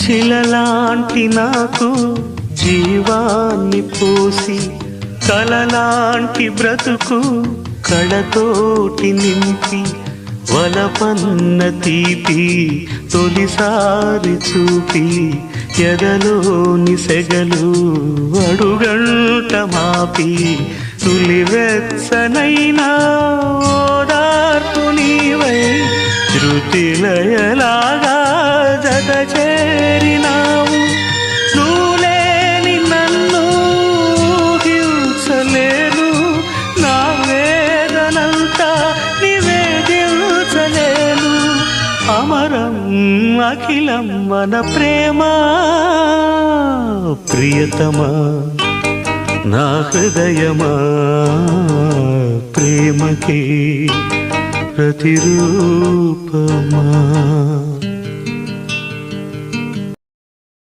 శిలలాంటి నాకు జీవాన్ని పోసి కలలాంటి బ్రతుకు కళతోటి నింపి వలపన్న తీపి తొలిసారి చూపి ఎదలోని సెగలు అడుగంట మాపి తులివెచ్చనైనా ఓదార్పు నీవై శృతిలయలాగా జత చేరినావు నువ్వులేని నన్ను హింసలేను నా వేదనంతా నివేదించలేను అమరం అఖిలం మన ప్రేమ ప్రియతమా నా హృదయమా ప్రేమకి ప్రతిరూపమా